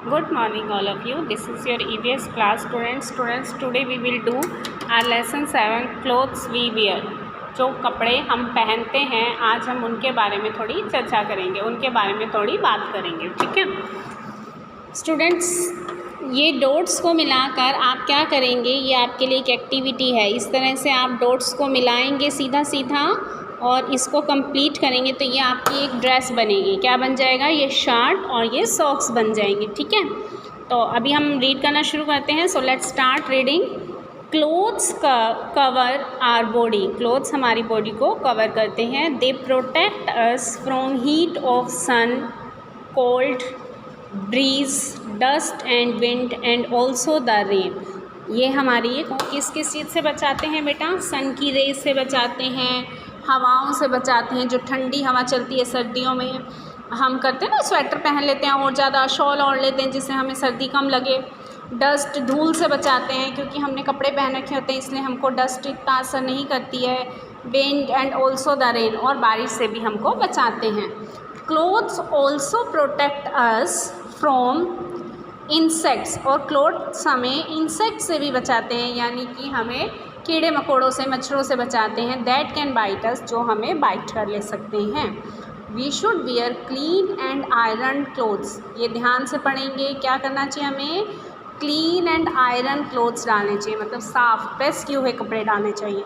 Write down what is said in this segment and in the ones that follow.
Good morning all of you. This is your EVS class students. Today we will do our lesson 7 clothes we wear. जो कपड़े हम पहनते हैं आज हम उनके बारे में थोड़ी चर्चा करेंगे, उनके बारे में थोड़ी बात करेंगे, ठीक है स्टूडेंट्स। ये डॉट्स को मिलाकर आप क्या करेंगे, ये आपके लिए एक एक्टिविटी है। इस तरह से आप डॉट्स को मिलाएंगे सीधा सीधा और इसको कंप्लीट करेंगे तो ये आपकी एक ड्रेस बनेगी। क्या बन जाएगा, ये शर्ट और ये सॉक्स बन जाएंगे, ठीक है। तो अभी हम रीड करना शुरू करते हैं। So let's start reading. Clothes cover our body. Clothes हमारी बॉडी को कवर करते हैं। They protect us from heat of sun, cold, breeze, dust and wind and also the rain. ये हमारी किस किस चीज़ से बचाते हैं बेटा, सन की रेज से बचाते हैं, हवाओं से बचाते हैं। जो ठंडी हवा चलती है सर्दियों में हम करते हैं ना, स्वेटर पहन लेते हैं और ज़्यादा शॉल ओढ़ लेते हैं जिससे हमें सर्दी कम लगे। डस्ट, धूल से बचाते हैं क्योंकि हमने कपड़े पहन रखे होते हैं इसलिए हमको डस्ट इतना असर नहीं करती है। Wind and also the rain, और बारिश से भी हमको बचाते हैं। Clothes also protect us from insects, और क्लोथ्स हमें इंसेक्ट से भी बचाते हैं, यानी कि हमें कीड़े मकोड़ों से, मच्छरों से बचाते हैं। दैट कैन बाइट अस, जो हमें बाइट कर ले सकते हैं। We should wear clean and iron clothes. ये ध्यान से पढ़ेंगे, क्या करना चाहिए हमें, क्लीन एंड आयरन क्लोथ्स डालने चाहिए, मतलब साफ प्रेस किए हुए कपड़े डालने चाहिए।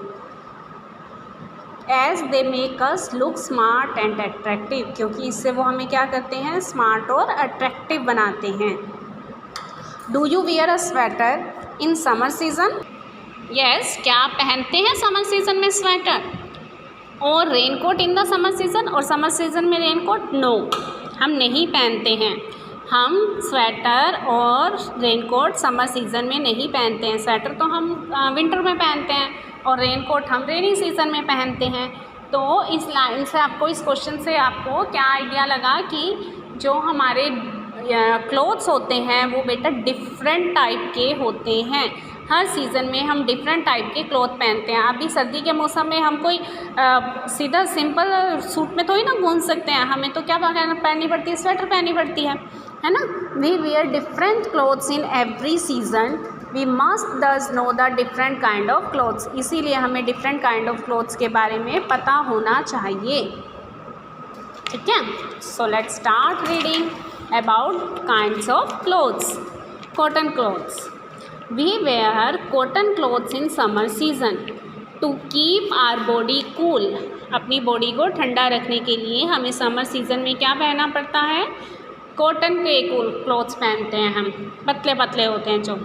As they make us look smart and attractive, क्योंकि इससे वो हमें क्या करते हैं, स्मार्ट और अट्रैक्टिव बनाते हैं। Do you wear a sweater in summer season? Yes, क्या आप पहनते हैं समर सीज़न में स्वेटर और raincoat in the summer season, और समर सीज़न में रेनकोट? नो, हम नहीं पहनते हैं। हम स्वेटर और रेनकोट समर सीज़न में नहीं पहनते हैं। स्वेटर तो हम विंटर में पहनते हैं और रेनकोट हम रेनी सीज़न में पहनते हैं। तो इस लाइन से आपको, इस क्वेश्चन से आपको क्या आइडिया लगा कि जो हमारे क्लोथ्स होते हैं वो बेटा डिफरेंट टाइप के होते हैं। हर सीज़न में हम डिफरेंट टाइप के क्लॉथ पहनते हैं। अभी सर्दी के मौसम में हम कोई सीधा सिंपल सूट में थोड़ी ना घूम सकते हैं, हमें तो क्या पहननी पड़ती है, स्वेटर पहननी पड़ती है ना। We wear different clothes in every season. We must thus know the different kind of clothes, इसीलिए हमें डिफरेंट काइंड ऑफ क्लोथ्स के बारे में पता होना चाहिए, ठीक है। सो let's start reading about kinds of clothes. Cotton clothes. We wear cotton clothes in summer season to keep our body cool. अपनी बॉडी को ठंडा रखने के लिए हमें समर सीज़न में क्या पहनना पड़ता है, कॉटन के कूल क्लॉथ्स पहनते हैं हम, पतले पतले होते हैं जो।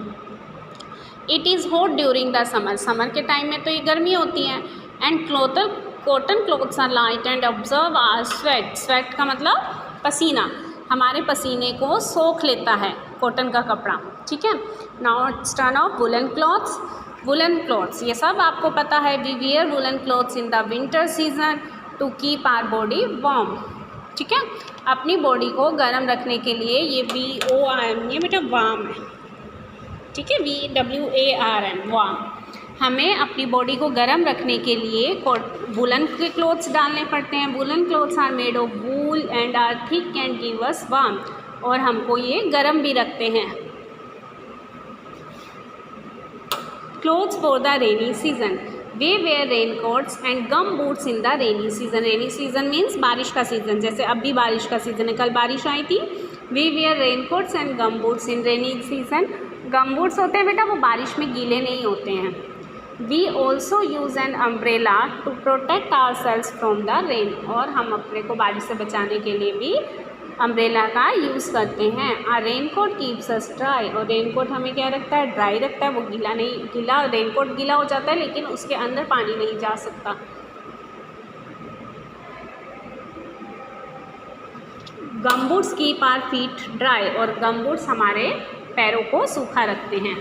It is hot during the summer, summer के टाइम में तो ये गर्मी होती है। And cotton clothes are light and observe our sweat. Sweat का मतलब पसीना, हमारे पसीने को सोख लेता है कॉटन का कपड़ा, ठीक है। Now it's turn of woollen clothes. Woollen clothes ये सब आपको पता है। We wear woollen clothes in the winter season to keep our body warm, ठीक है। अपनी बॉडी को गर्म रखने के लिए, ये WARM, ये बेटा वार्म है, ठीक है, WARM, वार्म। हमें अपनी बॉडी को गर्म रखने के लिए वुलन के क्लोथ्स डालने पड़ते हैं। Woollen clothes are made of wool and are thick and give us warm, और हमको ये गर्म भी रखते हैं। Clothes for the rainy season. We wear raincoats and gum boots in the rainy season. Rainy season means बारिश का season, जैसे अब भी बारिश का सीज़न है, कल बारिश आई थी। We wear raincoats and gum boots in rainy season. Gum boots होते हैं बेटा, वो बारिश में गीले नहीं होते हैं। We also use an umbrella to protect our selves from the rain, और हम अपने को बारिश से बचाने के लिए भी अम्ब्रेला का यूज़ करते हैं। आ रेनकोट कीप्स अस ड्राई, और रेनकोट हमें क्या रखता है, ड्राई रखता है। वो गीला नहीं, गीला रेनकोट गीला हो जाता है लेकिन उसके अंदर पानी नहीं जा सकता। गमबूट्स कीप आवर फीट ड्राई, और गमबूट्स हमारे पैरों को सूखा रखते हैं।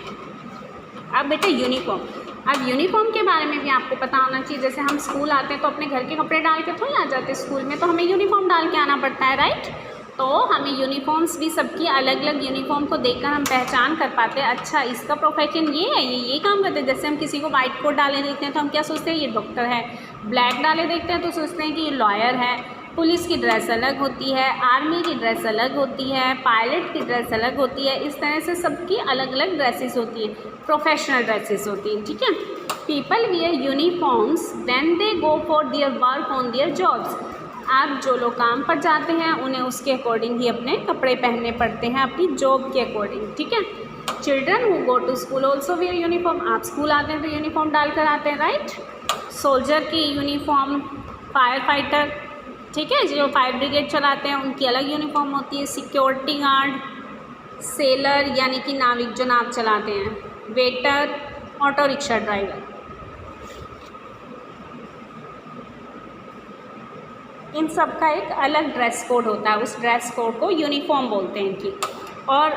अब बेटा यूनिफॉर्म। अब यूनिफॉर्म के बारे में भी आपको पता होना चाहिए। जैसे हम स्कूल आते हैं तो अपने घर के कपड़े डाल के थोड़ी आ जाते, स्कूल में तो हमें यूनिफॉर्म डाल के आना पड़ता है, राइट। तो हमें यूनिफॉर्म्स भी सबकी अलग अलग यूनिफॉर्म को देखकर हम पहचान कर पाते हैं, अच्छा इसका प्रोफेशन ये है, ये काम करते हैं। जैसे हम किसी को वाइट कोट डाले देखते हैं तो हम क्या सोचते हैं, ये डॉक्टर है। ब्लैक डाले देखते हैं तो सोचते हैं कि ये लॉयर है। पुलिस की ड्रेस अलग होती है, आर्मी की ड्रेस अलग होती है, पायलट की ड्रेस अलग होती है। इस तरह से सबकी अलग अलग ड्रेसेस होती हैं, प्रोफेशनल ड्रेसेस होती हैं, ठीक है। People wear uniforms when they go for their work on their jobs. अब जो लोग काम पर जाते हैं उन्हें उसके अकॉर्डिंग ही अपने कपड़े पहनने पड़ते हैं, अपनी जॉब के अकॉर्डिंग, ठीक है। Children who go to school also wear uniform. आप स्कूल आते हैं तो यूनिफॉर्म डाल कर आते हैं, राइट। सोल्जर की यूनिफॉर्म, फायर फाइटर, ठीक है, जो फायर ब्रिगेड चलाते हैं उनकी अलग यूनिफॉर्म होती है। सिक्योरिटी गार्ड, सेलर यानी कि नाविक जो नाव चलाते हैं, वेटर, ऑटो रिक्शा ड्राइवर, इन सब का एक अलग ड्रेस कोड होता है। उस ड्रेस कोड को यूनिफॉर्म बोलते हैं इनकी। और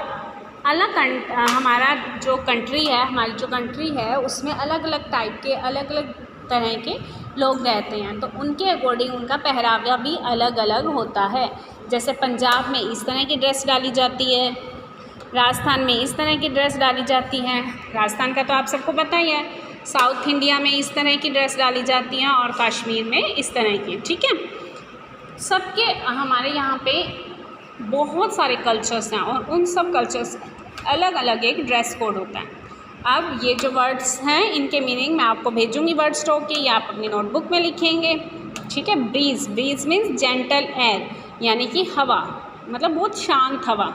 अलग हमारा जो कंट्री है, हमारी जो कंट्री है उसमें अलग अलग टाइप के, अलग अलग तरह के लोग रहते हैं, तो उनके अकॉर्डिंग उनका पहरावा भी अलग अलग होता है। जैसे पंजाब में इस तरह की ड्रेस डाली जाती है, राजस्थान में इस तरह की ड्रेस डाली जाती है, राजस्थान का तो आप सबको पता ही है। साउथ इंडिया में इस तरह की ड्रेस डाली जाती हैं और कश्मीर में इस तरह की, ठीक है। सबके हमारे यहाँ पे बहुत सारे कल्चर्स हैं और उन सब कल्चर्स अलग अलग एक ड्रेस कोड होता है। अब ये जो वर्ड्स हैं इनके मीनिंग मैं आपको भेजूंगी वर्ड स्टॉक के, या आप अपनी नोटबुक में लिखेंगे, ठीक है। Breeze, breeze means gentle air, यानी कि हवा, मतलब बहुत शांत हवा।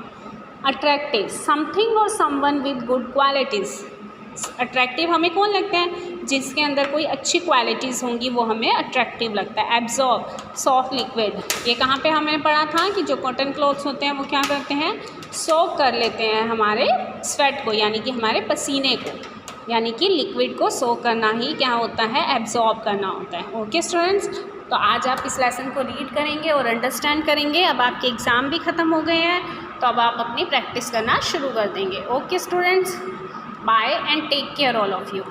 अट्रैक्टिव, समथिंग और someone with good qualities. Attractive हमें कौन लगता है? जिसके अंदर कोई अच्छी क्वालिटीज़ होंगी वो हमें अट्रैक्टिव लगता है। एब्जॉर्ब, सॉफ्ट लिक्विड, ये कहाँ पे हमने पढ़ा था कि जो कॉटन क्लॉथ्स होते हैं वो क्या करते हैं, सोक कर लेते हैं हमारे स्वेट को, यानी कि हमारे पसीने को, यानी कि लिक्विड को सोक करना ही क्या होता है, एब्जॉर्ब करना होता है। ओके स्टूडेंट्स, तो आज आप इस लेसन को रीड करेंगे और अंडरस्टैंड करेंगे। अब आपके एग्ज़ाम भी ख़त्म हो गए हैं तो अब आप अपनी प्रैक्टिस करना शुरू कर देंगे। Okay students, bye and take care all of you.